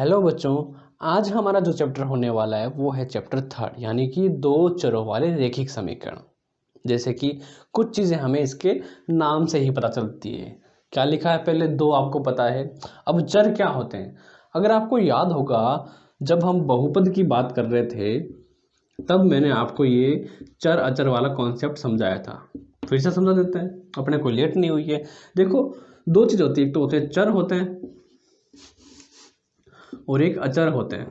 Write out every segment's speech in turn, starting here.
Hello बच्चों, आज हमारा जो चैप्टर होने वाला है वो है चैप्टर थर्ड, यानी कि दो चरों वाले रैखिक समीकरण। जैसे कि कुछ चीज़ें हमें इसके नाम से ही पता चलती है। क्या लिखा है पहले, दो आपको पता है। अब चर क्या होते हैं, अगर आपको याद होगा जब हम बहुपद की बात कर रहे थे तब मैंने आपको ये चर अचर वाला कॉन्सेप्ट समझाया था। फिर से समझा देते हैं, अपने को लेट नहीं हुई है। देखो, दो चीज़ होती है, एक तो होते हैं चर होते हैं और एक अचर होते हैं।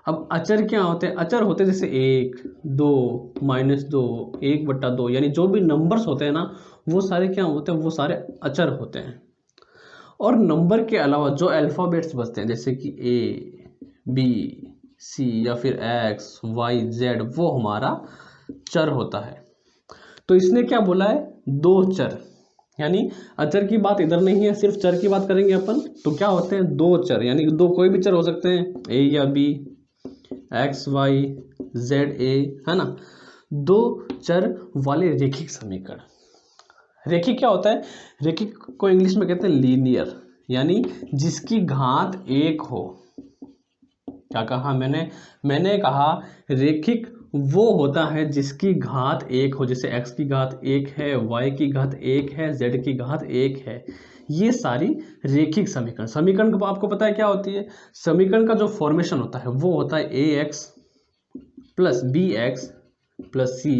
अब अचर क्या होते हैं, अचर होते हैं जैसे 1, 2, -2, 1/2, यानी जो भी नंबर्स होते हैं ना वो सारे क्या होते हैं, वो सारे अचर होते हैं। और नंबर के अलावा जो अल्फ़ाबेट्स बचते हैं जैसे कि A, B, C या फिर X, Y, Z, वो हमारा चर होता है। तो इसने क्या बोला है, दो चर, यानी अचर की बात इधर नहीं है, सिर्फ चर की बात करेंगे अपन। तो क्या होते हैं, दो चर, यानी दो कोई भी चर हो सकते हैं, A या B, X, Y, Z, A, है ना। दो चर वाले रैखिक समीकरण। रैखिक क्या होता है, रैखिक को इंग्लिश में कहते हैं लीनियर, यानी जिसकी घात एक हो। क्या कहा मैंने कहा रैखिक वो होता है जिसकी घात एक हो। जैसे x की घात एक है, y की घात एक है, z की घात एक है। ये सारी रैखिक समीकरण। समीकरण को आपको पता है क्या होती है, समीकरण का जो फॉर्मेशन होता है वो होता है ax + bx + c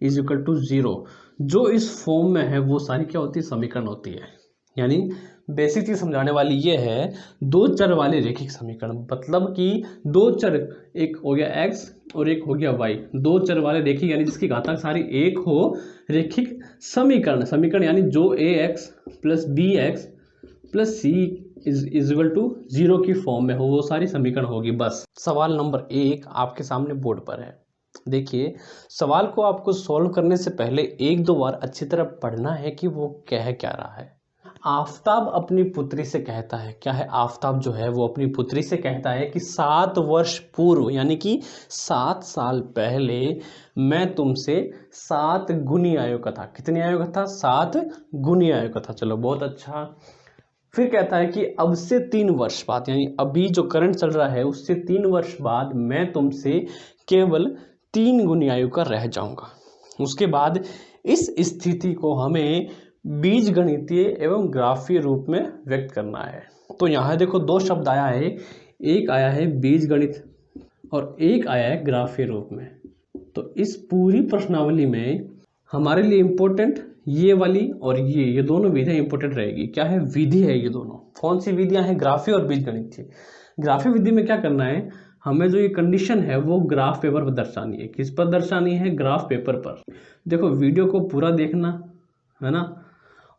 = 0। जो इस फॉर्म में है वो सारी क्या होती है, समीकरण होती है। यानी बेसिक चीज समझाने वाली ये है, दो चर वाले रैखिक समीकरण, मतलब कि दो चर, एक हो गया x और एक हो गया y, दो चर वाले रैखिक यानी जिसकी घातांक सारी एक हो, रैखिक समीकरण यानी जो ax + bx + c = 0 की फॉर्म में हो, वो सारी समीकरण होगी। बस सवाल नंबर 1 आपके सामने बोर्ड पर है। देखिए, सवाल को आपको सॉल्व करने से पहले एक दो बार अच्छी तरह पढ़ना है कि वो कह क्या रहा है। आफताब अपनी पुत्री से कहता है, क्या है, आफताब जो है वो अपनी पुत्री से कहता है कि 7 वर्ष पूर्व, यानी कि 7 साल पहले मैं तुमसे 7 गुनी आयु का था। कितनी आयु का था, 7 गुनी आयु का था। चलो बहुत अच्छा। फिर कहता है कि अब से 3 वर्ष बाद, यानी अभी जो करंट चल रहा है उससे 3 वर्ष बाद मैं तुमसे केवल 3 गुनी आयु का रह जाऊंगा। उसके बाद इस स्थिति को हमें बीजगणितीय एवं ग्राफीय रूप में व्यक्त करना है। तो यहाँ देखो दो शब्द आया है, एक आया है बीजगणित और एक आया है ग्राफीय रूप में। तो इस पूरी प्रश्नावली में हमारे लिए इंपॉर्टेंट ये वाली और ये दोनों विधियां इंपॉर्टेंट रहेगी। क्या है, विधि है ये दोनों। कौन सी विधियां हैं, ग्राफीय और बीजगणितीय। ग्राफीय विधि में क्या करना है, हमें जो ये कंडीशन है वो ग्राफ पेपर पर दर्शानी है। किस पर दर्शानी है, ग्राफ पेपर पर। देखो वीडियो को पूरा देखना है ना,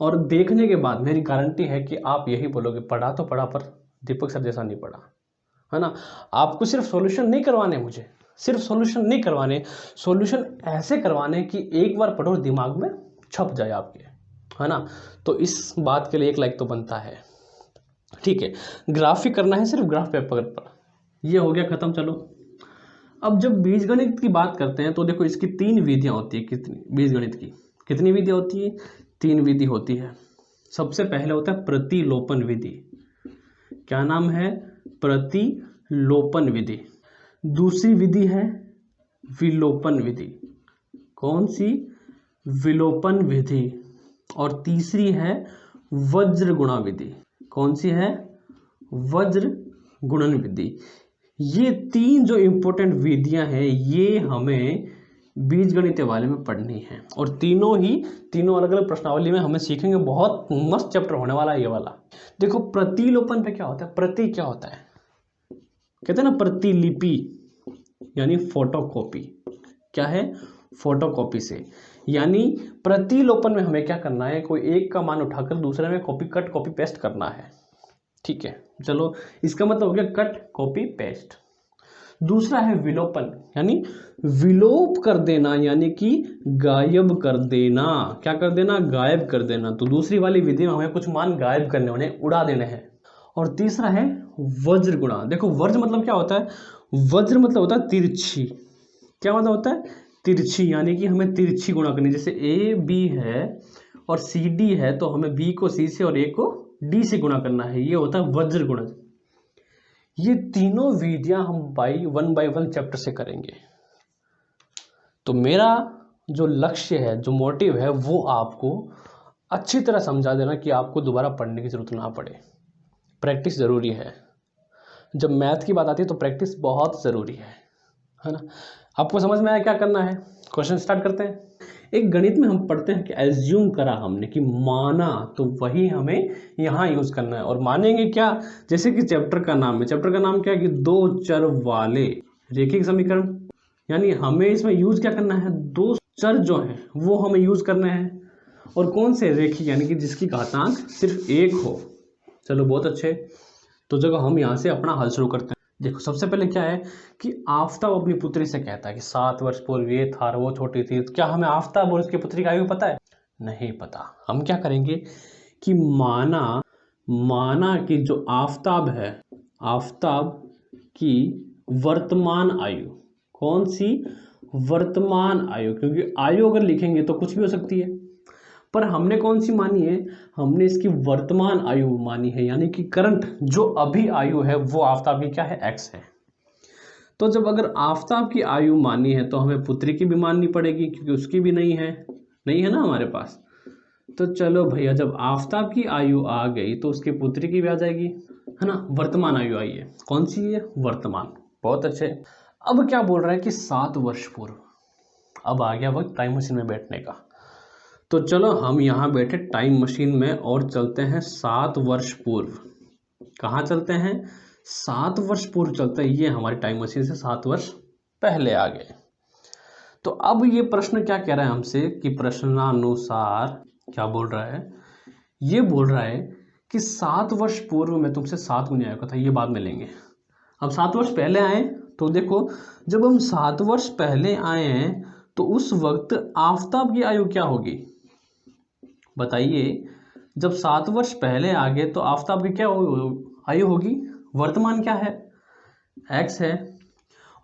और देखने के बाद मेरी गारंटी है कि आप यही बोलोगे, पढ़ा तो पढ़ा पर दीपक सर जैसा नहीं पढ़ा, है ना। आपको सिर्फ सॉल्यूशन नहीं करवाने, मुझे सिर्फ सॉल्यूशन नहीं करवाने, सॉल्यूशन ऐसे करवाने कि एक बार पढ़ो दिमाग में छप जाए आपके, है ना। तो इस बात के लिए 1 लाइक तो बनता है, ठीक है। ग्राफिक करना है सिर्फ ग्राफ पेपर पर। ये हो गया खत्म। चलो अब जब बीजगणित की बात करते हैं तो देखो इसकी 3 विधियां होती है। कितनी, बीजगणित की कितनी विधियां होती है, 3 विधि होती है। सबसे पहले होता है प्रतिलोपन विधि। क्या नाम है, प्रतिलोपन विधि। दूसरी विधि है विलोपन विधि। कौन सी, विलोपन विधि। और तीसरी है वज्र गुणा विधि। कौन सी है, वज्र गुणन विधि। ये 3 जो इंपॉर्टेंट विधियां हैं ये हमें बीजगणित वाले में पढ़नी है, और तीनों अलग अलग प्रश्नावली में हमें सीखेंगे। बहुत मस्त चैप्टर होने वाला है ये वाला। देखो प्रतिलोपन पे क्या होता है, प्रति क्या होता है, कहते हैं ना प्रतिलिपि, यानी फोटोकॉपी। क्या है, फोटोकॉपी से। यानी प्रतिलोपन में हमें क्या करना है, कोई एक का मान उठाकर दूसरे में कॉपी पेस्ट करना है, ठीक है। चलो इसका मतलब हो गया कट कॉपी पेस्ट। दूसरा है विलोपन, यानी विलोप कर देना, यानी कि गायब कर देना। क्या कर देना, गायब कर देना। तो दूसरी वाली विधि में हमें कुछ मान गायब करने, उन्हें उड़ा देने हैं। और तीसरा है वज्र गुणा। देखो वज्र मतलब क्या होता है, वज्र मतलब होता है तिरछी। क्या मतलब होता है, तिरछी, यानी कि हमें तिरछी गुणा करनी। जैसे ए बी है और सी डी है तो हमें बी को सी से और ए को डी से गुणा करना है। ये होता है वज्र गुणन। ये तीनों विधियां हम बाय वन चैप्टर से करेंगे। तो मेरा जो लक्ष्य है, जो मोटिव है, वो आपको अच्छी तरह समझा देना कि आपको दोबारा पढ़ने की जरूरत ना पड़े। प्रैक्टिस ज़रूरी है। जब मैथ की बात आती है तो प्रैक्टिस बहुत ज़रूरी है ना। आपको समझ में आया क्या करना है? क्वेश्चन स्टार्ट करते हैं। एक गणित में हम पढ़ते हैं कि एज्यूम करा हमने, कि माना, तो वही हमें यहाँ यूज़ करना है। और मानेंगे क्या? जैसे कि चैप्टर का नाम है, चैप्टर का नाम क्या है कि दो चर वाले रेखिक समीकरण। यानी हमें इसमें यूज़ क्या करना है? दो चर जो हैं वो हमें यूज़ करने हैं। और कौन से? रेखिक, यानी कि जिसकी घातांक सिर्फ एक हो। चलो बहुत अच्छे। तो जब हम यहाँ से अपना हल शुरू करते हैं, देखो सबसे पहले क्या है कि आफताब अपनी पुत्री से कहता है कि 7 वर्ष पूर्व ये था और वो छोटी थी। तो क्या हमें आफताब और उसकी पुत्री का आयु पता है? नहीं पता। हम क्या करेंगे कि माना कि जो आफताब है, आफताब की वर्तमान आयु, कौन सी? वर्तमान आयु। क्योंकि आयु अगर लिखेंगे तो कुछ भी हो सकती है, पर हमने कौन सी मानी है? हमने इसकी वर्तमान आयु मानी है, यानी कि करंट जो अभी आयु है वो आफताब की क्या है? एक्स है। तो जब अगर आफताब की आयु मानी है तो हमें पुत्री की भी माननी पड़ेगी, क्योंकि उसकी भी नहीं है ना हमारे पास। तो चलो भैया, जब आफताब की आयु आ गई तो उसकी पुत्री की भी आ जाएगी, है ना। वर्तमान आयु आई है, कौन सी है? वर्तमान। बहुत अच्छे। अब क्या बोल रहा है कि 7 वर्ष पूर्व। अब आ गया वक्त टाइम मशीन में बैठने का। तो चलो हम यहाँ बैठे टाइम मशीन में और चलते हैं 7 वर्ष पूर्व। कहाँ चलते हैं? 7 वर्ष पूर्व चलते हैं। ये हमारी टाइम मशीन से 7 वर्ष पहले आ गए। तो अब ये प्रश्न क्या कह रहा है हमसे कि प्रश्नानुसार क्या बोल रहा है? ये बोल रहा है कि 7 वर्ष पूर्व में तुमसे 7 गुनी आयु का था। ये बाद में लेंगे। अब 7 वर्ष पहले आए तो देखो, जब हम 7 वर्ष पहले आए हैं तो उस वक्त आफताब की आयु क्या होगी? बताइए। जब 7 वर्ष पहले आ गए तो आफताब की क्या आयु होगी? वर्तमान क्या है? एक्स है।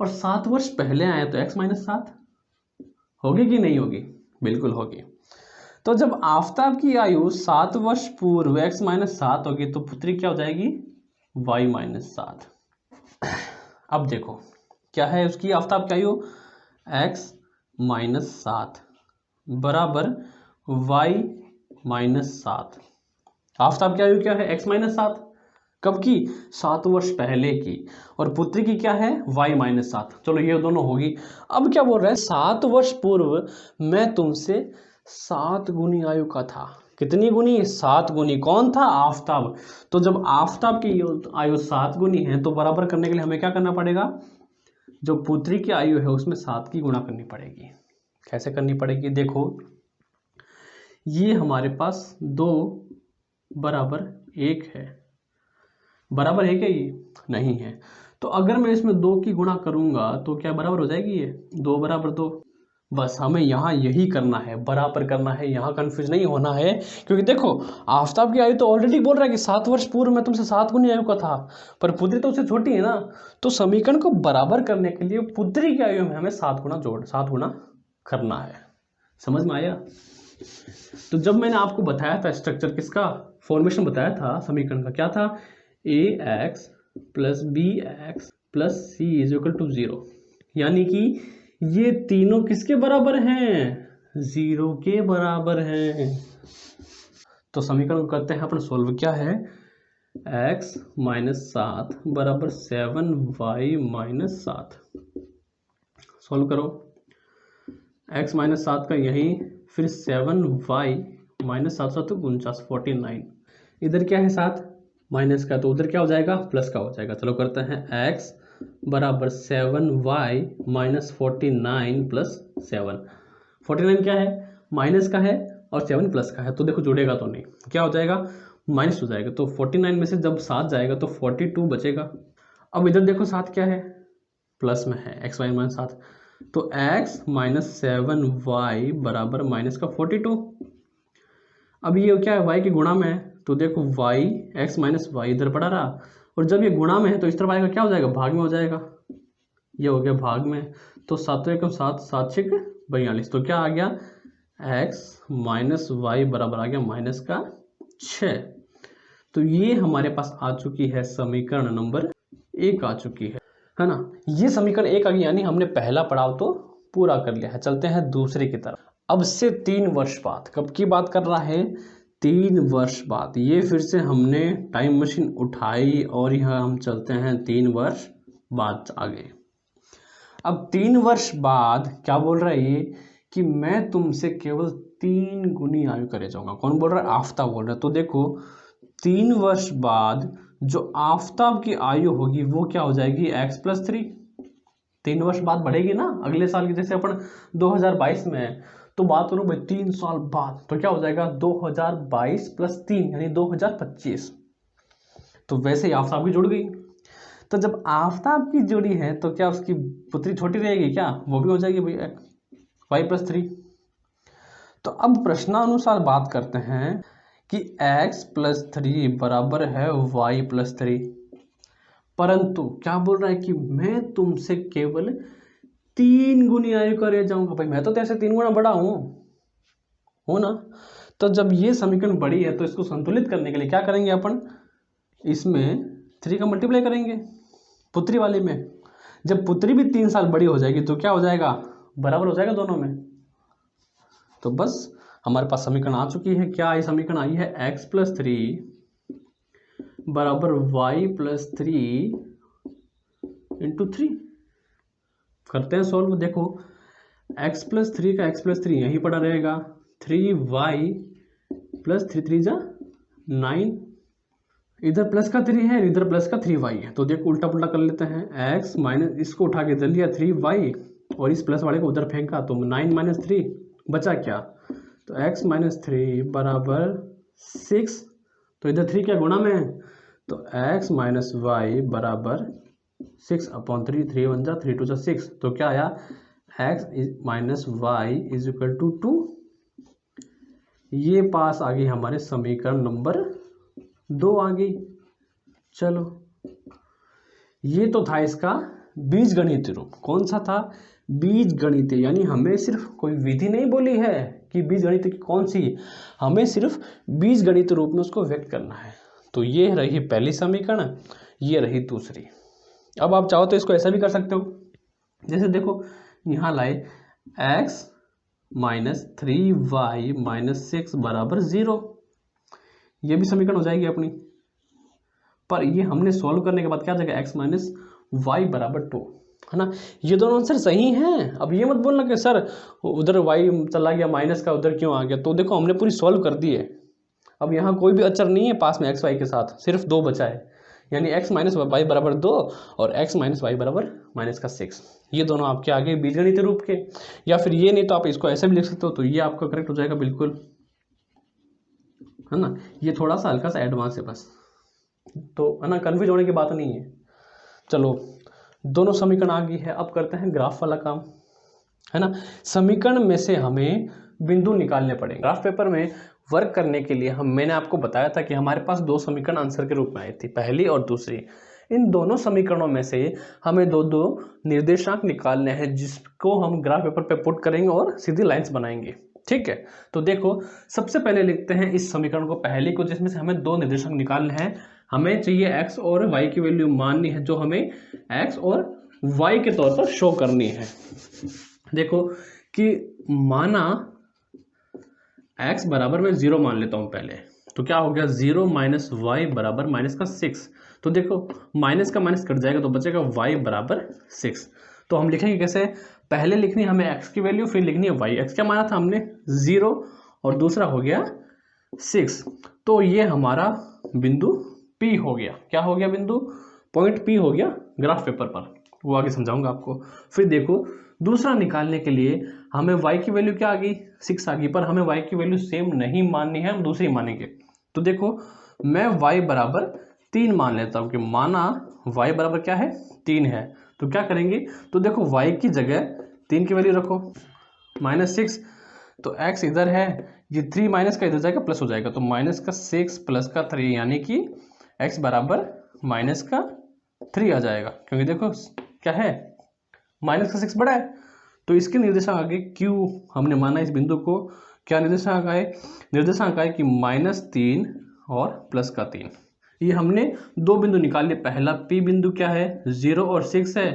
और 7 वर्ष पहले आए तो एक्स माइनस 7 होगी कि नहीं होगी? बिल्कुल होगी। तो जब आफताब की आयु 7 वर्ष पूर्व एक्स माइनस 7 होगी तो पुत्री क्या हो जाएगी? Y minus 7। अब देखो क्या है उसकी आफताब की आयु? एक्स माइनस 7 बराबर वाई माइनस 7। आफताब की आयु क्या है? X minus 7। कब की? 7 वर्ष पहले की। और पुत्री की क्या है? Y minus 7। चलो ये दोनों होगी। अब क्या बोल रहा है? 7 वर्ष पूर्व मैं तुमसे 7 गुनी आयु का था। कितनी गुनी? 7 गुनी। कौन था? आफताब। तो जब आफताब की आयु 7 गुनी है तो बराबर करने के लिए हमें क्या करना पड़ेगा? जो पुत्री की आयु है उसमें 7 की गुणा करनी पड़ेगी। कैसे करनी पड़ेगी? देखो, ये हमारे पास 2 बराबर 1 है। बराबर है क्या? ये नहीं है। तो अगर मैं इसमें 2 की गुणा करूंगा तो क्या बराबर हो जाएगी? ये 2 बराबर 2। बस हमें यहाँ यही करना है, बराबर करना है। यहाँ कंफ्यूज नहीं होना है, क्योंकि देखो आफताब की आयु तो ऑलरेडी बोल रहा है कि 7 वर्ष पूर्व में तुमसे 7 गुनी आयु का था, पर पुत्री तो उससे छोटी है ना। तो समीकरण को बराबर करने के लिए पुत्री की आयु में हमें 7 गुना करना है। समझ में आया? तो जब मैंने आपको बताया था स्ट्रक्चर, किसका फॉर्मेशन बताया था समीकरण का, क्या था? A X plus B X plus C is equal to 0। यानी कि ये तीनों किसके बराबर हैं? 0 के बराबर हैं। तो समीकरण को करते हैं अपन सोल्व। क्या है? x माइनस 7 बराबर 7y माइनस 7। सोल्व करो। x माइनस 7 का यही, फिर 7y माइनस 7 7 49 49। इधर क्या है? 7 माइनस का, तो उधर क्या हो जाएगा? प्लस का हो जाएगा। चलो करते हैं। x बराबर 7y माइनस 49 प्लस 7। 49 क्या है? माइनस का है और 7 प्लस का है, तो देखो जुड़ेगा तो नहीं, क्या हो जाएगा? माइनस हो जाएगा। तो 49 में से जब 7 जाएगा तो 42 बचेगा। अब इधर देखो 7 क्या है? प्लस में है, एक्स वाई माइनस 7। तो x माइनस 7y बराबर माइनस का 42। अब ये क्या है? y की गुणा में है, तो देखो y x माइनस वाई इधर पड़ा रहा, और जब ये गुणा में है तो इस तरफ आएगा, क्या हो जाएगा? भाग में हो जाएगा। ये हो गया भाग में। तो 7 एकम 7 7 6 42। तो क्या आ गया? x माइनस वाई बराबर आ गया माइनस का 6। तो ये हमारे पास आ चुकी है समीकरण नंबर 1 आ चुकी है ना। ये समीकरण 1 आ गई, यानी हमने पहला पड़ाव तो पूरा कर लिया है। चलते हैं दूसरे की तरफ। अब से 3 वर्ष बाद, कब की बात कर रहा है, 3 वर्ष बाद। ये फिर से हमने टाइम मशीन उठाई और यहाँ हम चलते हैं 3 वर्ष बाद आगे। अब 3 वर्ष बाद क्या बोल रहा है ये, कि मैं तुमसे केवल 3 गुनी आयु करे जाऊंगा। कौन बोल रहा है, आफ्ताब बोल रहा है। तो देखो 3 वर्ष बाद जो आफ्ताब की आयु होगी वो क्या हो जाएगी, x + 3। 3 वर्ष बाद बढ़ेगी ना, अगले साल की, जैसे अपन 2022 में है तो बात करूं भाई 3 साल बाद, तो क्या हो जाएगा 2022 + 3 यानी 2025। तो वैसे ही आफ्ताब की जुड़ गई। तो जब आफ्ताब की जुड़ी है तो क्या उसकी पुत्री छोटी रहेगी क्या, वो भी हो जाएगी भाई y + 3। तो अब प्रश्नानुसार बात करते हैं कि x + 3 बराबर है y + 3, परंतु क्या बोल रहा है कि मैं तुमसे केवल 3 गुनी आयु करे जाऊंगा। भाई मैं तो तेरे से 3 गुना बड़ा हूं ना। तो जब ये समीकरण बड़ी है तो इसको संतुलित करने के लिए क्या करेंगे अपन, इसमें 3 का मल्टीप्लाई करेंगे पुत्री वाले में। जब पुत्री भी 3 साल बड़ी हो जाएगी तो क्या हो जाएगा, बराबर हो जाएगा दोनों में। तो बस हमारे पास समीकरण आ चुकी है। क्या ये समीकरण आई है, x + 3 बराबर y + 3 × 3। करते हैं सॉल्व। देखो x + 3 का x + 3 यहीं पड़ा रहेगा, 3y + 3 3 जा 9, इधर प्लस का 3 है, इधर प्लस का 3y है। तो देखो उल्टा पुल्टा कर लेते हैं, x माइनस इसको उठा के इधर लिया 3y और इस प्लस वाले को उधर फेंका तो 9 - 3 बचा क्या, तो x - 3 बराबर 6। तो इधर 3 क्या गुणा में है, तो x - y बराबर 6/3, 3 × 1 = 3 × 2 = 6। तो क्या आया, x - y = 2। ये पास आ गई हमारे समीकरण नंबर 2 आ गई। चलो ये तो था इसका बीजगणित रूप। कौन सा था, बीजगणित, यानी हमें सिर्फ कोई विधि नहीं बोली है कि बीजगणित की कौन सी, हमें सिर्फ बीजगणित रूप में उसको व्यक्त करना है। तो ये रही पहली समीकरण, ये रही दूसरी। अब आप चाहो तो इसको ऐसा भी कर सकते हो, जैसे देखो यहाँ लाए x - 3y - 6 बराबर 0, ये भी समीकरण हो जाएगी अपनी। पर ये हमने सॉल्व करने के बाद क्या जाएगा, x - y बराबर 2, है ना। ये दोनों आंसर सही हैं। अब ये मत बोलना कि सर उधर y चला गया माइनस का, उधर क्यों आ गया। तो देखो हमने पूरी सॉल्व कर दी है। अब यहाँ कोई भी अचर नहीं है पास में x y के साथ, सिर्फ 2 बचा है, यानी x - y बराबर 2 और x - y बराबर -6। ये दोनों आपके आगे बीजगणित रूप के, या फिर ये नहीं तो आप इसको ऐसे भी लिख सकते हो। तो ये आपका करेक्ट हो जाएगा बिल्कुल, है ना। ये थोड़ा सा हल्का सा एडवांस है बस, तो है ना, कन्फ्यूज होने की बात नहीं है। चलो दोनों समीकरण आ गई है। अब करते हैं ग्राफ वाला काम, है ना। समीकरण में से हमें बिंदु निकालने पड़ेंगे। ग्राफ पेपर में वर्क करने के लिए मैंने आपको बताया था कि हमारे पास 2 समीकरण आंसर के रूप में आई थी, पहली और दूसरी। इन दोनों समीकरणों में से हमें 2 निर्देशांक निकालने हैं, जिसको हम ग्राफ पेपर पे पुट करेंगे और सीधी लाइंस बनाएंगे। ठीक है, तो देखो सबसे पहले लिखते हैं इस समीकरण को, पहले को, जिसमें से हमें 2 निर्देशांक निकालने हैं। हमें चाहिए x और y की वैल्यू माननी है, जो हमें x और y के तौर पर शो करनी है। देखो कि माना x बराबर मैं 0 मान लेता हूं पहले, तो क्या हो गया, 0 - y बराबर -6। तो देखो माइनस का माइनस कट जाएगा तो बचेगा y बराबर 6। तो हम लिखेंगे कैसे, पहले लिखनी है हमें x की वैल्यू, फिर लिखनी है y। x क्या माना था हमने 0 और दूसरा हो गया 6। तो ये हमारा बिंदु P हो गया। क्या हो गया, बिंदु पॉइंट P हो गया ग्राफ पेपर पर, वो आगे समझाऊंगा आपको। फिर देखो दूसरा निकालने के लिए हमें y की वैल्यू क्या आ गई, 6 आ गई, पर हमें y की वैल्यू सेम नहीं माननी है, हम दूसरी मानेंगे। तो देखो मैं y बराबर 3 मान लेता हूं, कि माना y बराबर क्या है, 3 है। तो क्या करेंगे, तो देखो y की जगह 3 की वैल्यू रखो, -6, तो x इधर है, ये 3 माइनस का इधर जाएगा प्लस हो जाएगा, तो -6 + 3 यानी कि x बराबर -3 आ जाएगा, क्योंकि देखो क्या है, -6 बड़ा है। तो इसके निर्देशांक आगे Q हमने माना इस बिंदु को, क्या निर्देशांक आए, निर्देशांक आए कि -3 और +3, ये हमने दो बिंदु निकाल लिए। पहला P बिंदु क्या है 0 और 6 है,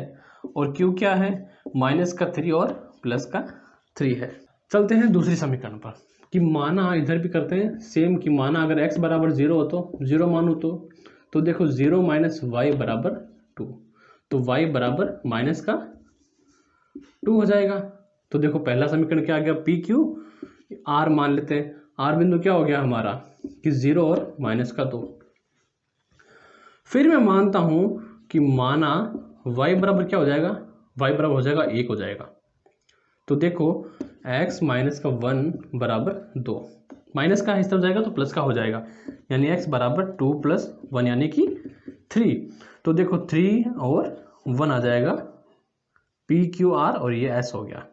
और Q क्या है -3 और +3 है। चलते हैं दूसरी समीकरण पर कि माना इधर भी करते हैं सेम कि माना अगर x बराबर 0 हो तो 0 मानू तो देखो 0 - y बराबर 2, तो y बराबर -2 हो जाएगा। तो देखो पहला समीकरण क्या आ गया PQ, R मान लेते हैं। R बिंदु क्या हो गया हमारा कि 0 और -2। फिर मैं मानता हूं कि माना y बराबर क्या हो जाएगा, y बराबर हो जाएगा 1 हो जाएगा। तो देखो x -1 बराबर 2, माइनस का हिस्सा हो जाएगा तो प्लस का हो जाएगा, यानी x बराबर 2 + 1 यानी कि 3। तो देखो 3 और 1 आ जाएगा PQR और ये S हो गया।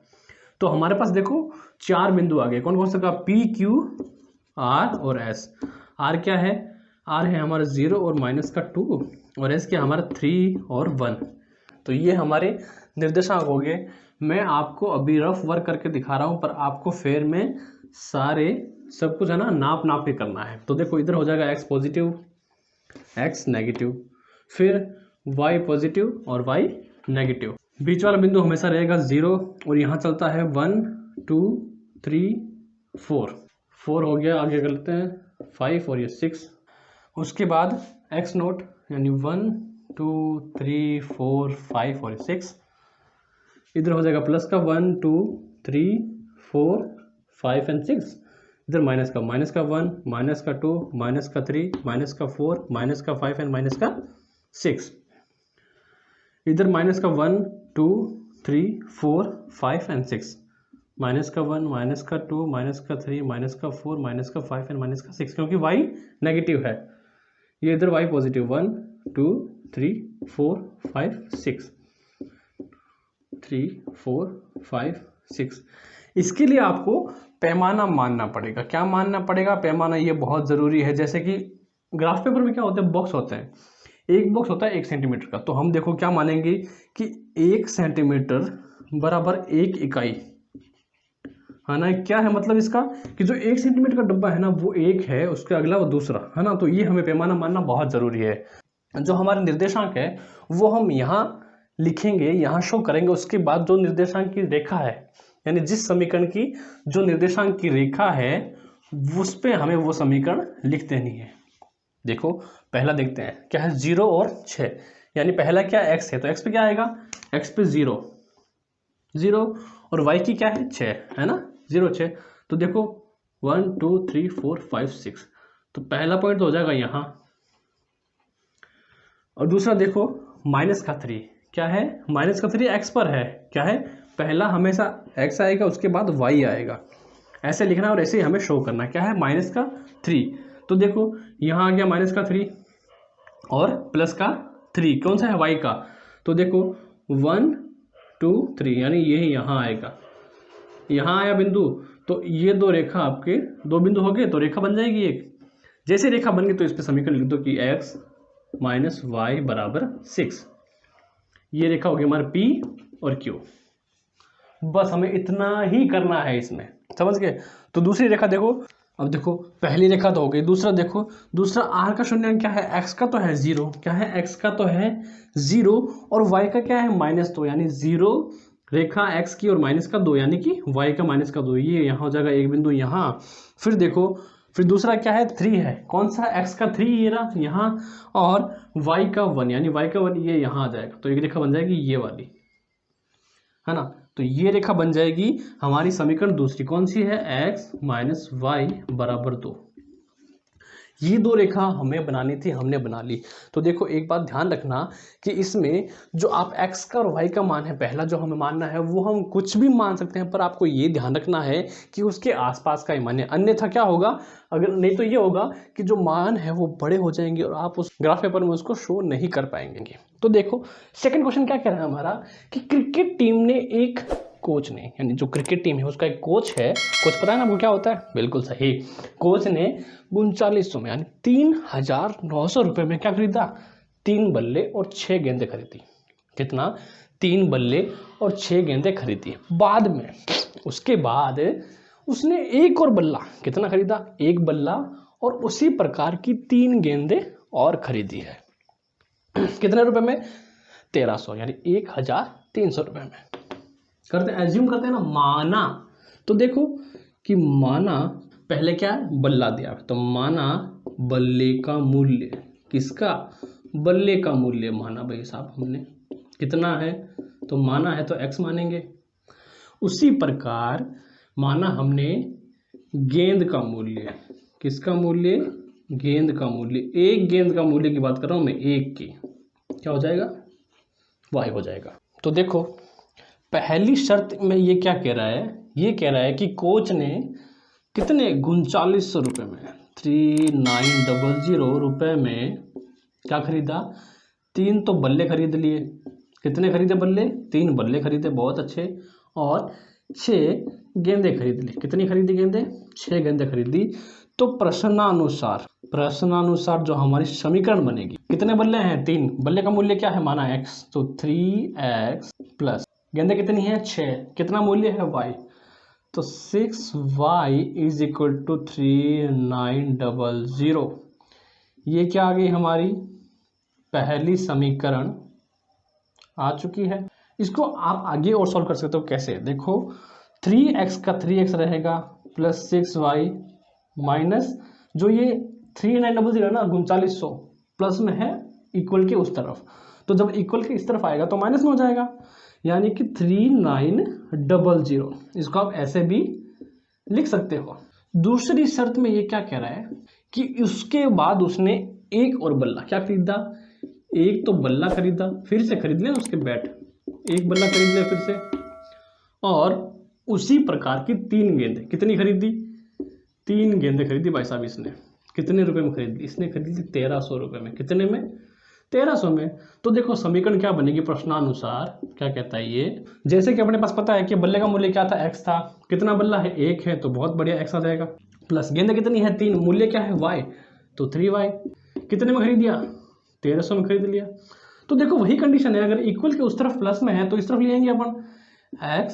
तो हमारे पास देखो 4 बिंदु आ गए। कौन कौन सा का PQR और S। R क्या है, R है हमारा 0 और -2, और S क्या हमारा 3 और 1। तो ये हमारे निर्देशांक हो गए। मैं आपको अभी रफ वर्क करके दिखा रहा हूं, पर आपको फेर में सारे सब कुछ है ना नाप के करना है। तो देखो इधर हो जाएगा x पॉजिटिव, x नेगेटिव, फिर y पॉजिटिव और y नेगेटिव। बीच वाला बिंदु हमेशा रहेगा 0, और यहाँ चलता है 1 2 3 4 हो गया। आगे करते हैं 5 और ये 6। उसके बाद x नोट यानी 1 2 3 4 5 और 6। इधर हो जाएगा प्लस का 1 2 3 4 5 एंड 6। इधर माइनस का 1 -2 -3 -4 -5 एंड -6। इधर -1 2 3 4 5 एंड 6, -1 -2 -3 -4 -5 एंड -6, क्योंकि y नेगेटिव है। ये इधर y पॉजिटिव 1 2 3 4 5 6 3 4 5 6। इसके लिए आपको पैमाना मानना पड़ेगा। क्या मानना पड़ेगा, पैमाना, ये बहुत ज़रूरी है। जैसे कि ग्राफ पेपर में क्या होता है, बॉक्स होते हैं, एक बॉक्स होता है 1 सेंटीमीटर का, तो हम देखो क्या मानेंगे कि 1 सेंटीमीटर बराबर 1 इकाई है ना। क्या है मतलब इसका कि जो 1 सेंटीमीटर का डब्बा है ना वो एक है, उसके अगला वो दूसरा है ना। तो ये हमें पैमाना मानना बहुत ज़रूरी है। जो हमारे निर्देशांक है वो हम यहाँ लिखेंगे, यहाँ शो करेंगे। उसके बाद जो निर्देशांक की रेखा है, यानी जिस समीकरण की जो निर्देशांक की रेखा है उस पे हमें वो समीकरण लिख देनी है। देखो पहला देखते हैं क्या है 0 और 6, यानी पहला क्या x है तो x पे क्या आएगा, x पे 0 और y की क्या है 6 है ना, 0 6। तो देखो 1 2 3 4 5 6, तो पहला पॉइंट तो हो जाएगा यहाँ। और दूसरा देखो -3 क्या है, -3 x पर है। क्या है, पहला हमेशा x आएगा उसके बाद y आएगा, ऐसे लिखना और ऐसे ही हमें शो करना। क्या है -3, तो देखो यहाँ आ गया -3 और +3, कौन सा है y का। तो देखो 1 2 3 यानी यही यहाँ आएगा, यहाँ आया बिंदु। तो ये दो रेखा आपके दो बिंदु हो गए तो रेखा बन जाएगी एक। जैसे रेखा बन गई तो इस पे समीकरण लिख दो कि x - y बराबर 6। ये रेखा होगी हमारे P और Q। बस हमें इतना ही करना है इसमें, समझ गए। तो दूसरी रेखा देखो, अब देखो पहली रेखा तो हो गई। दूसरा देखो, दूसरा r का शून्यांक क्या है, x का तो है 0। क्या है, x का तो है 0 और y का क्या है -2, यानी 0 रेखा x की और -2 यानी कि y का -2। ये यहाँ हो जाएगा एक बिंदु यहाँ। फिर देखो, फिर दूसरा क्या है 3 है, कौन सा, x का 3 ये रहा यहाँ, और y का 1 यानी y का 1 ये यहाँ आ जाएगा। तो एक रेखा बन जाएगी ये वाली, है ना। तो ये रेखा बन जाएगी हमारी समीकरण दूसरी, कौन सी है, x - y बराबर 2। ये दो रेखा हमें बनानी थी, हमने बना ली। तो देखो एक बात ध्यान रखना कि इसमें जो आप x का और y का मान है, पहला जो हमें मानना है वो हम कुछ भी मान सकते हैं, पर आपको ये ध्यान रखना है कि उसके आसपास का ही मान है। अन्यथा क्या होगा, अगर नहीं तो ये होगा कि जो मान है वो बड़े हो जाएंगे और आप उस ग्राफ पेपर में उसको शो नहीं कर पाएंगे। तो देखो सेकंड क्वेश्चन क्या कह रहा है हमारा कि क्रिकेट टीम ने एक कोच ने, यानी जो क्रिकेट टीम है उसका एक कोच है। कोच पता है ना वो क्या होता है, बिल्कुल सही। कोच ने 3900 में यानी 3900 रुपये में क्या खरीदा, 3 बल्ले और 6 गेंदें खरीदी। कितना, 3 बल्ले और 6 गेंदें खरीदी। बाद में उसके बाद उसने एक और बल्ला कितना खरीदा, 1 बल्ला और उसी प्रकार की 3 गेंदें और खरीदी है। कितने रुपए में? 1300, यानी 1300 रुपए में। करते एज्यूम करते हैं ना, माना। तो देखो कि माना पहले क्या है, बल्ला दिया है, तो माना बल्ले का मूल्य, किसका? बल्ले का मूल्य माना भाई साहब हमने, कितना है? तो माना है तो x मानेंगे। उसी प्रकार माना हमने गेंद का मूल्य, किसका मूल्य? गेंद का मूल्य। एक गेंद का मूल्य की बात कर रहा हूं मैं, एक की, क्या हो जाएगा? y हो जाएगा। तो देखो पहली शर्त में ये क्या कह रहा है, ये कह रहा है कि कोच ने कितने 3900 रुपये में, 3900 रुपये में क्या खरीदा? 3 तो बल्ले खरीद लिए। कितने खरीदे बल्ले? 3 बल्ले खरीदे, बहुत अच्छे। और 6 गेंदे खरीद ली। कितनी खरीदी गेंदे? 6 गेंदे खरीदी। तो प्रश्नानुसार जो हमारी समीकरण बनेगी, कितने बल्ले हैं? 3। बल्ले का मूल्य क्या है? माना x, तो 3x प्लस गेंदे कितनी है? 6। कितना मूल्य है? y, तो 6y इज इक्वल टू 3900। ये क्या आ गई हमारी पहली समीकरण आ चुकी है। इसको आप आगे और सॉल्व कर सकते हो। कैसे? देखो 3x का 3x रहेगा प्लस 6y माइनस जो ये 3900 है ना, 3900 प्लस में है इक्वल के उस तरफ, तो जब इक्वल के इस तरफ आएगा तो माइनस में हो जाएगा, यानी कि 3900। इसको आप ऐसे भी लिख सकते हो। दूसरी शर्त में ये क्या कह रहा है कि उसके बाद उसने एक और बल्ला क्या खरीदा? एक तो बल्ला खरीदा, फिर से खरीद लिया उसके बैट, एक बल्ला खरीद लिया फिर से, और उसी प्रकार की 3 गेंदें। कितनी खरीदी? 3 गेंदें खरीदी भाई साहब इसने। कितने रुपए में खरीदी? इसने खरीदी 1300 रुपये में। कितने में? 1300 में। तो देखो समीकरण क्या बनेगी प्रश्नानुसार, क्या कहता है ये, जैसे कि अपने पास पता है कि बल्ले का मूल्य क्या था? x था। कितना बल्ला है? 1 है, तो बहुत बढ़िया x आ जाएगा। प्लस गेंदें कितनी है? 3। मूल्य क्या है? y, तो 3y। कितने में खरीद दिया? 1300 में खरीद लिया। तो देखो वही कंडीशन है, अगर इक्वल के उस तरफ प्लस में है तो इस तरफ ले जाएंगे अपन, x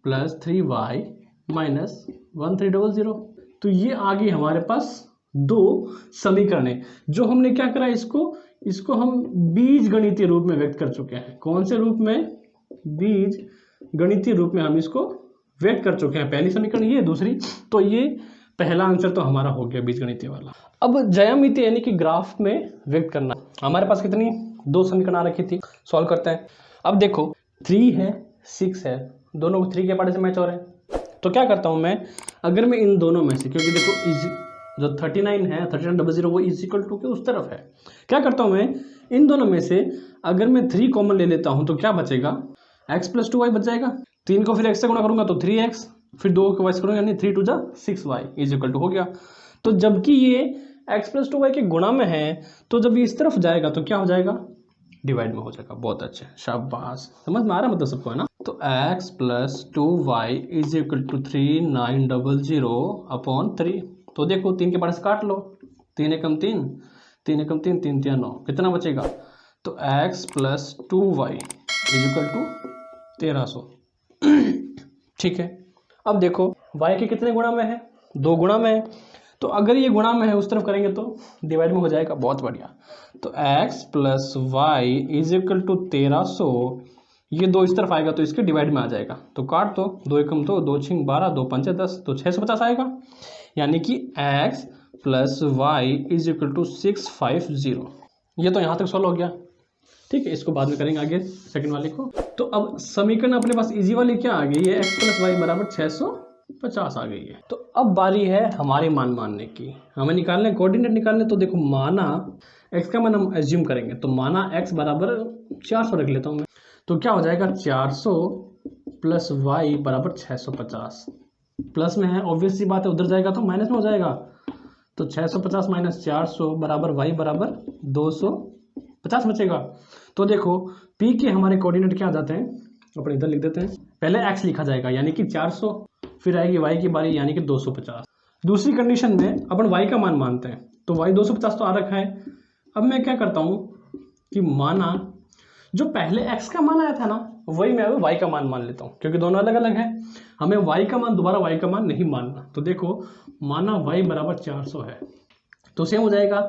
प्लस 3y माइनस 1300। तो ये आ गई हमारे पास 2 समीकरण है। जो हमने क्या करा, इसको हम बीज गणितीय रूप में व्यक्त कर चुके हैं। कौन से रूप में? बीज गणितीय रूप में हम इसको व्यक्त कर चुके हैं। पहली समीकरण ये, दूसरी, तो ये पहला आंसर तो हमारा हो गया बीज गणितीय वाला। अब ज्यामिति यानी कि ग्राफ में व्यक्त करना। हमारे पास कितनी 2 समीकरण आ रखी थी, सॉल्व करते हैं। अब देखो 3 है 6 है, दोनों 3 के पार्ट से मैच हो रहे हैं। तो क्या करता हूं मैं, अगर मैं इन दोनों में से, क्योंकि देखो जो 39 है 3900 वो इज इक्वल टू के उस तरफ है, क्या करता हूं मैं, इन दोनों में से अगर मैं 3 कॉमन ले लेता हूं तो क्या बचेगा? x प्लस 2y बच जाएगा। 3 को फिर x से गुणा करूंगा तो 3x, फिर 2 को y से करूंगा यानी 3 2 जा 6y इज इक्वल टू हो गया। तो जबकि ये x प्लस 2y के गुणा में है, तो जब ये इस तरफ जाएगा तो क्या हो जाएगा? डिवाइड में हो जाएगा। बहुत अच्छे, शाबाश, समझ में आ रहा मतलब सबको, है ना। तो x plus 2y is equal to 3900 upon 3। तो देखो 3 के पार्ट से काट लो, 3 एकम 3, 3 एकम 3, 3 3 9, कितना बचेगा? तो x plus 2y is equal to 1300। ठीक है। अब देखो y के कितने गुणा में है? 2 गुणा में है, तो अगर ये गुणा में है उस तरफ करेंगे तो डिवाइड में हो जाएगा। बहुत बढ़िया। तो x plus Y is equal to 1300, ये 2 इस तरफ आएगा तो इसके डिवाइड में आ जाएगा, तो काट दो, 2 एकम 2, 2 छिंग 12, 2 पंचे 10, तो 650 आएगा। यानी कि x plus Y is equal to 650। ये तो यहाँ तक सॉल्व हो गया। ठीक है, इसको बाद में करेंगे आगे सेकंड वाले को। तो अब समीकरण अपने पास इजी वाली क्या आ गई है? x प्लस वाई बराबर 650 आ गई है। तो अब बारी है हमारे मान मानने की, हमें निकालने कोऑर्डिनेट निकालने। तो देखो माना x का मान हम एज्यूम करेंगे, तो माना x बराबर 400 रख लेता हूँ मैं, तो क्या हो जाएगा? 400 प्लस वाई बराबर 650। प्लस में है, ऑब्वियस सी बात है, उधर जाएगा तो माइनस में हो जाएगा। तो 650 माइनस 400 बराबर वाई बराबर 250 बचेगा। तो देखो p के हमारे कोऑर्डिनेट क्या आ जाते हैं, अपने इधर लिख देते हैं। पहले x लिखा जाएगा यानी कि 400, फिर आएगी y की बारी यानी कि 250। दूसरी कंडीशन में अपन y का मान मानते हैं, तो y 250 तो आ रखा है। अब मैं क्या करता हूँ कि माना जो पहले x का मान आया था ना, वही मैं अब y का मान मान लेता हूँ, क्योंकि दोनों अलग अलग है। हमें y का मान दोबारा y का मान नहीं मानना। तो देखो माना y बराबर 400 है, तो सेम हो जाएगा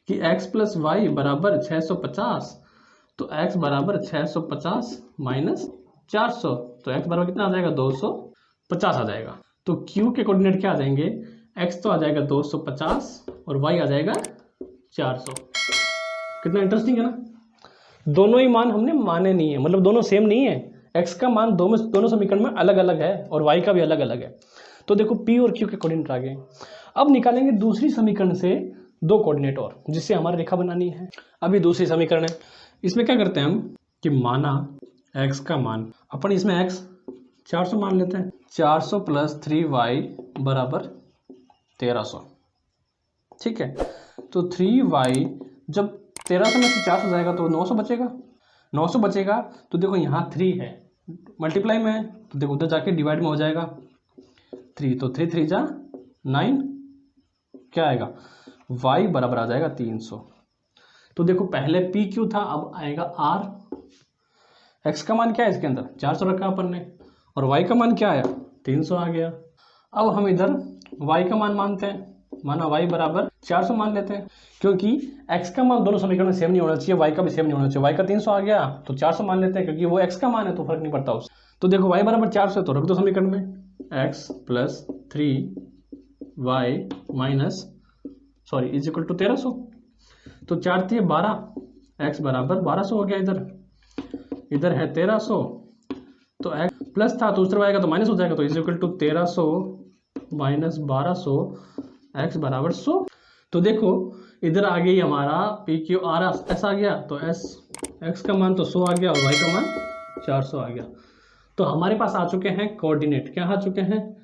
कि x प्लस वाई बराबर 650, तो x बराबर 650 माइनस 400, तो x बराबर कितना आ जाएगा 250 आ जाएगा। तो q के कोऑर्डिनेट क्या आ जाएंगे, x तो आ जाएगा 250 और y आ जाएगा 400। कितना इंटरेस्टिंग है ना। दोनों ही मान हमने माने नहीं है, मतलब दोनों सेम नहीं है, x का मान दोनों समीकरण में अलग अलग है और y का भी अलग अलग है। तो देखो p और q के कोऑर्डिनेट आ गए। अब निकालेंगे दूसरी समीकरण से दो कोऑर्डिनेट और, जिससे हमारी रेखा बनानी है। अभी दूसरी समीकरण है, इसमें क्या करते हैं हम कि माना x का मान, अपन इसमें x 400 मान लेते हैं, 400 प्लस 3y बराबर 1300। ठीक है, तो 3y जब 1300 में से 400 जाएगा तो 900 बचेगा, 900 बचेगा। तो देखो यहाँ 3 है, मल्टीप्लाई में है, तो देखो उधर जाके डिवाइड में हो जाएगा 3, तो 3 3 जा 9, क्या आएगा y बराबर आ जाएगा 300। तो देखो पहले p q था, अब आएगा r। x का मान क्या है इसके अंदर 400 रखा अपन ने, और y का मान क्या आया 300 आ गया। अब हम इधर y का मान मानते हैं, माना y बराबर 400 मान लेते हैं, क्योंकि x का मान दोनों समीकरण में सेम नहीं होना चाहिए, y का भी सेम नहीं होना चाहिए। y का 300 आ गया तो 400 मान लेते हैं, क्योंकि वो x का मान है तो फर्क नहीं पड़ता उससे। तो देखो y बराबर 400 तो रख दो समीकरण में, x plus 3y minus is equal to 1300। तो 4 3 12, x बराबर 1200 हो गया। इधर है 1300, तो x प्लस था तो उस तरफ आएगा तो माइनस हो जाएगा, तो is equal to 1300 minus 1200, x बराबर 100। तो देखो इधर आ गई हमारा पी क्यू आर एस आ गया, तो एस x का मान तो 100 आ गया और y का मान 400 आ गया। तो हमारे पास आ चुके हैं कोऑर्डिनेट, क्या आ चुके हैं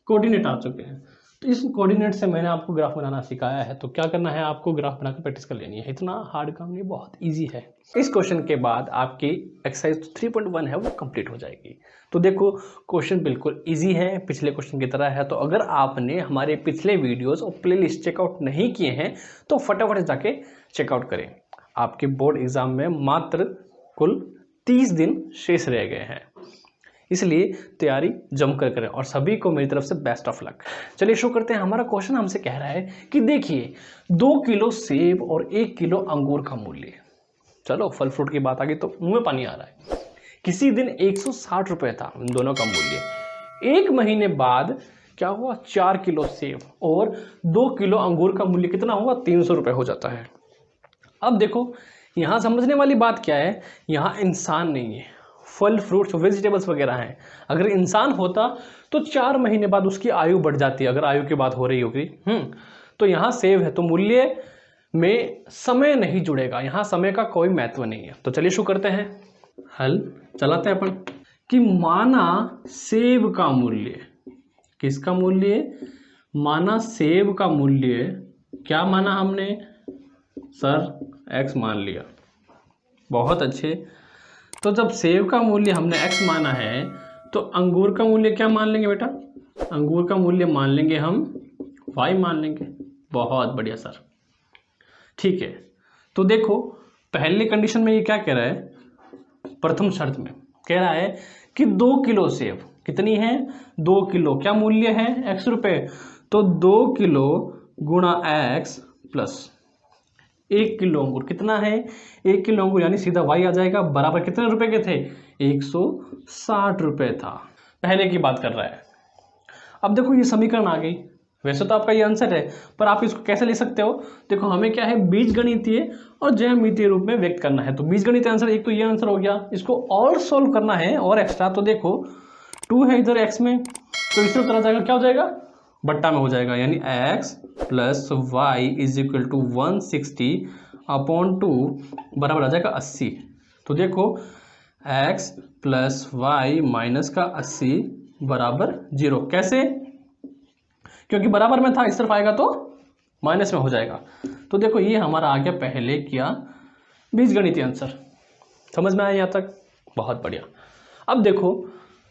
कोऑर्डिनेट आ चुके हैं। तो इस कोऑर्डिनेट से मैंने आपको ग्राफ बनाना सिखाया है, तो क्या करना है आपको ग्राफ बनाकर प्रैक्टिस कर लेनी है, इतना हार्ड काम नहीं, बहुत इजी है। इस क्वेश्चन के बाद आपकी एक्सरसाइज 3.1 है वो कंप्लीट हो जाएगी। तो देखो क्वेश्चन बिल्कुल इजी है, पिछले क्वेश्चन की तरह है। तो अगर आपने हमारे पिछले वीडियोस और प्लेलिस्ट चेकआउट नहीं किए हैं तो फटाफट जाके चेकआउट करें। आपके बोर्ड एग्जाम में मात्र कुल 30 दिन शेष रह गए हैं, इसलिए तैयारी जमकर करें और सभी को मेरी तरफ से बेस्ट ऑफ लक। चलिए शुरू करते हैं। हमारा क्वेश्चन हमसे कह रहा है कि देखिए 2 किलो सेब और 1 किलो अंगूर का मूल्य, चलो फल फ्रूट की बात आ गई तो मुंह में पानी आ रहा है। किसी दिन 160 रुपए था इन दोनों का मूल्य। 1 महीने बाद क्या हुआ, 4 किलो सेब और 2 किलो अंगूर का मूल्य कितना हुआ, 300 रुपए हो जाता है। अब देखो यहां समझने वाली बात क्या है, यहां इंसान नहीं है, फल फ्रूट्स वेजिटेबल्स वगैरह हैं। अगर इंसान होता तो 4 महीने बाद उसकी आयु बढ़ जाती है, अगर आयु की बात हो रही होगी। तो यहाँ सेब है तो मूल्य में समय नहीं जुड़ेगा, यहाँ समय का कोई महत्व नहीं है। तो चलिए शुरू करते हैं, हल चलाते हैं अपन कि माना सेब का मूल्य, किसका मूल्य, माना सेब का मूल्य, क्या माना हमने सर x मान लिया, बहुत अच्छे। तो जब सेब का मूल्य हमने x माना है तो अंगूर का मूल्य क्या मान लेंगे बेटा, अंगूर का मूल्य मान लेंगे हम y मान लेंगे, बहुत बढ़िया सर। ठीक है, तो देखो पहली कंडीशन में ये क्या कह रहा है, प्रथम शर्त में कह रहा है कि 2 किलो सेब कितनी है, 2 किलो, क्या मूल्य है x रुपए, तो 2 किलो गुणा x प्लस 1 किलो अंगूर कितना है, 1 किलो अंगूर यानी सीधा y आ जाएगा, बराबर कितने रुपए के थे, 160 रुपए था। पहले की बात कर रहा है। अब देखो ये समीकरण आ गई, वैसे तो आपका ये आंसर है पर आप इसको कैसे ले सकते हो, देखो हमें क्या है बीजगणितीय और ज्यामितीय रूप में व्यक्त करना है। तो बीजगणितीय आंसर एक तो ये आंसर हो गया, इसको और सोल्व करना है और एक्स्ट्रा। तो देखो 2 है इधर x में, तो इस तरफ चला जाएगा, क्या हो जाएगा बट्टा में हो जाएगा, यानी x plus Y is equal to 160/2 बराबर आ जाएगा 80। तो देखो x प्लस वाई माइनस का 80 बराबर 0, कैसे, क्योंकि बराबर में था, इस तरफ आएगा तो माइनस में हो जाएगा। तो देखो ये हमारा आ गया पहले किया बीजगणितीय आंसर, समझ में आया यहाँ तक, बहुत बढ़िया। अब देखो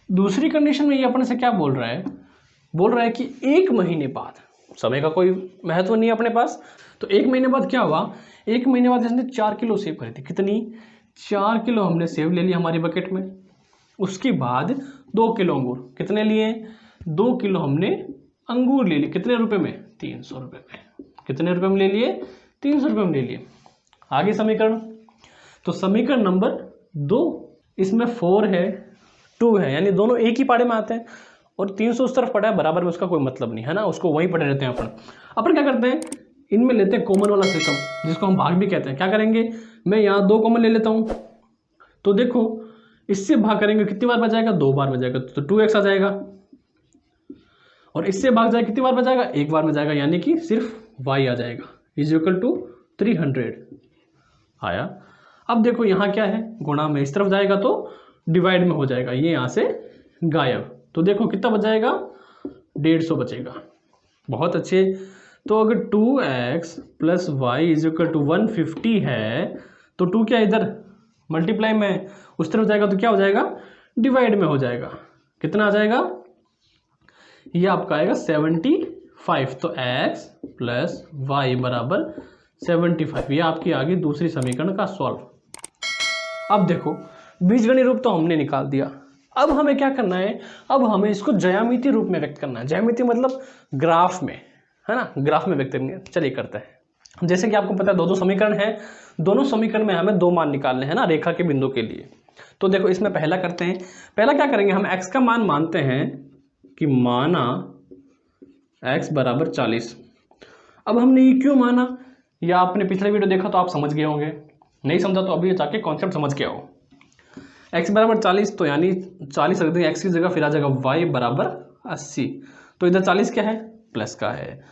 दूसरी कंडीशन में ये अपने से क्या बोल रहा है, बोल रहा है कि 1 महीने बाद, समय का कोई महत्व नहीं है अपने पास, तो 1 महीने बाद क्या हुआ, 1 महीने बाद इसने 4 किलो सेब खरीदी, कितनी, 4 किलो हमने सेब ले लिया हमारी बकेट में। उसके बाद 2 किलो अंगूर, कितने लिए, 2 किलो हमने अंगूर ले लिए, कितने रुपए में, 300 रुपए में, कितने रुपए में ले लिए, 300 रुपये हम ले लिए। आगे समीकरण, तो समीकरण नंबर 2, इसमें 4 है 2 है, यानी दोनों एक ही पाड़े में आते हैं, और 300 उस तरफ पड़ा है, बराबर में उसका कोई मतलब नहीं है ना, उसको वहीं पड़े रहते हैं। अपन क्या करते हैं, इनमें लेते हैं कॉमन वाला सिस्टम, जिसको हम भाग भी कहते हैं। क्या करेंगे, मैं यहाँ 2 कॉमन ले लेता हूँ, तो देखो इससे भाग करेंगे कितनी बार बचाएगा, 2 बार बचाएगा, तो 2x आ जाएगा, और इससे भाग जाएगा कितनी बार बचाएगा, 1 बार में जाएगा, यानी कि सिर्फ y आ जाएगा, इज इक्वल टू 300 आया। अब देखो यहाँ क्या है, गुणा में इस तरफ जाएगा तो डिवाइड में हो जाएगा, ये यहाँ से गायब, तो देखो कितना बच जाएगा, 150 बचेगा। बहुत अच्छे। तो अगर 2x plus Y is equal to 150 है, तो 2 क्या इधर मल्टीप्लाई में उस तरफ जाएगा तो क्या हो जाएगा, डिवाइड में हो जाएगा। कितना आ जाएगा, ये आपका आएगा 75। तो x प्लस वाई बराबर 75, ये आपकी आ गई दूसरी समीकरण का सॉल्व। अब देखो बीजगणित रूप तो हमने निकाल दिया, अब हमें क्या करना है, अब हमें इसको ज्यामितीय रूप में व्यक्त करना है। ज्यामितीय मतलब ग्राफ में, है ना, ग्राफ में व्यक्त करेंगे। चलिए करते हैं। जैसे कि आपको पता है 2 समीकरण है, दोनों समीकरण में हमें 2 मान निकालने हैं ना, रेखा के बिंदु के लिए। तो देखो इसमें पहला करते हैं। पहला क्या करेंगे, हम x का मान मानते हैं कि माना x बराबर 40। अब हमने ये क्यों माना, या आपने पिछले वीडियो देखा तो आप समझ गए होंगे, नहीं समझा तो अभी जाके कॉन्सेप्ट समझ के आओ। x बराबर 40, तो यानी 40 रख देंगे x की जगह, फिर आ जाएगा y बराबर 80। तो इधर 40 क्या है, प्लस का है,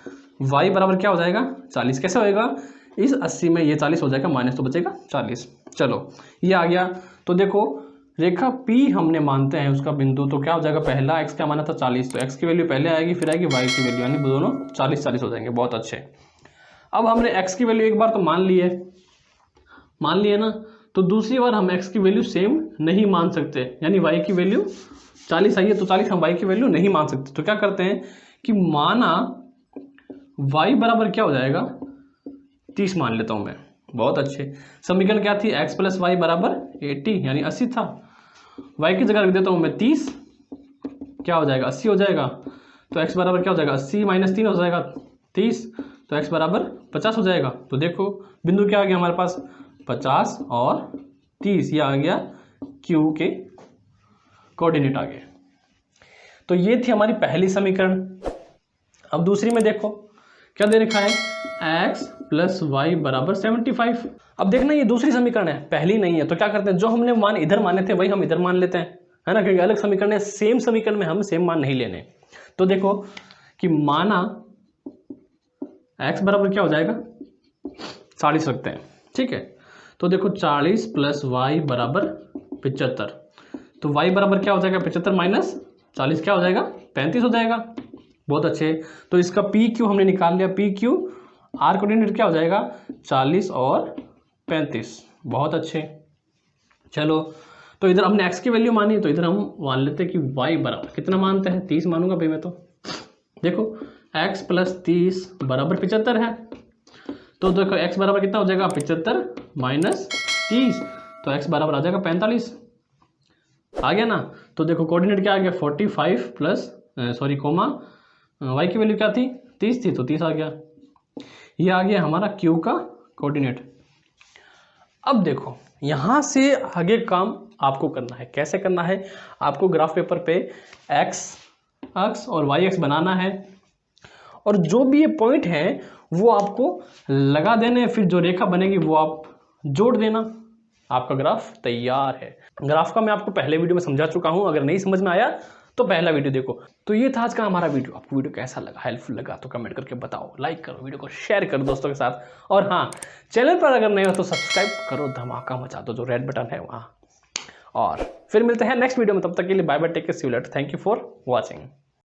y बराबर क्या हो जाएगा 40। कैसे होएगा, इस 80 में ये 40 हो जाएगा, माइनस तो बचेगा 40। चलो ये आ गया। तो देखो रेखा P हमने मानते हैं उसका बिंदु, तो क्या हो जाएगा, पहला x क्या माना था 40, तो x की वैल्यू पहले आएगी, फिर आएगी y की वैल्यू, यानी दोनों 40-40 हो जाएंगे। बहुत अच्छे। अब हमने x की वैल्यू एक बार तो मान लिए ना, तो दूसरी बार हम x की वैल्यू सेम नहीं मान सकते, यानी y की वैल्यू 40 आई है तो 40 हम y की वैल्यू नहीं मान सकते। तो क्या करते हैं कि माना y बराबर क्या हो जाएगा 30 मान लेता हूं मैं। बहुत अच्छे। समीकरण क्या थी, x प्लस वाई बराबर 80, यानी 80 था। y की जगह रख देता हूं मैं 30, क्या हो जाएगा 80 हो जाएगा। तो x बराबर क्या हो जाएगा 80 माइनस 3 हो जाएगा 30, तो x बराबर 50 हो जाएगा। तो देखो बिंदु क्या आ गया हमारे पास 50 और 30, ये आ गया Q के कोऑर्डिनेट आ गए। तो ये थी हमारी पहली समीकरण। अब दूसरी में देखो क्या दे रखा है, x प्लस वाई बराबर 75। अब देखना ये दूसरी समीकरण है, पहली नहीं है। तो क्या करते हैं, जो हमने मान इधर माने थे वही हम इधर मान लेते हैं, है ना, क्योंकि अलग समीकरण है, सेम समीकरण में हम सेम मान नहीं लेने। तो देखो कि माना x बराबर क्या हो जाएगा 40 रखते हैं, ठीक है। तो देखो 40 प्लस वाई बराबर 75, तो y बराबर क्या हो जाएगा 75 माइनस 40 क्या हो जाएगा 35 हो जाएगा। बहुत अच्छे। तो इसका पी क्यू हमने निकाल लिया, पी क्यू आर कोऑर्डिनेट क्या हो जाएगा 40 और 35। बहुत अच्छे। चलो तो इधर हमने x की वैल्यू मानी, तो इधर हम मान लेते हैं कि y बराबर कितना मानते हैं 30 मानूंगा भाई मैं। तो देखो x प्लस 30 बराबर 75 है, तो देखो x बराबर कितना हो जाएगा 75 माइनस 30, तो x बराबर आ जाएगा 45। आ गया ना। तो देखो कोऑर्डिनेट क्या आ गया 45 प्लस कोमा y की वैल्यू क्या थी 30 थी, तो 30 आ गया। ये आ गया हमारा q का कोऑर्डिनेट। अब देखो यहाँ से आगे काम आपको करना है। कैसे करना है, आपको ग्राफ पेपर पे x अक्ष और y अक्ष बनाना है, और जो भी ये पॉइंट है वो आपको लगा देने, फिर जो रेखा बनेगी वो आप जोड़ देना, आपका ग्राफ तैयार है। ग्राफ का मैं आपको पहले वीडियो में समझा चुका हूं, अगर नहीं समझ में आया तो पहला वीडियो देखो। तो ये था आज का हमारा वीडियो। आपको वीडियो कैसा लगा, हेल्पफुल लगा तो कमेंट करके बताओ, लाइक करो, वीडियो को शेयर करो दोस्तों के साथ, और हाँ चैनल पर अगर नए हो तो सब्सक्राइब करो, धमाका मचा दो, जो रेड बटन है वहाँ। और फिर मिलते हैं नेक्स्ट वीडियो में, तब तक के लिए bye bye, take care, see you later, thank you for watching.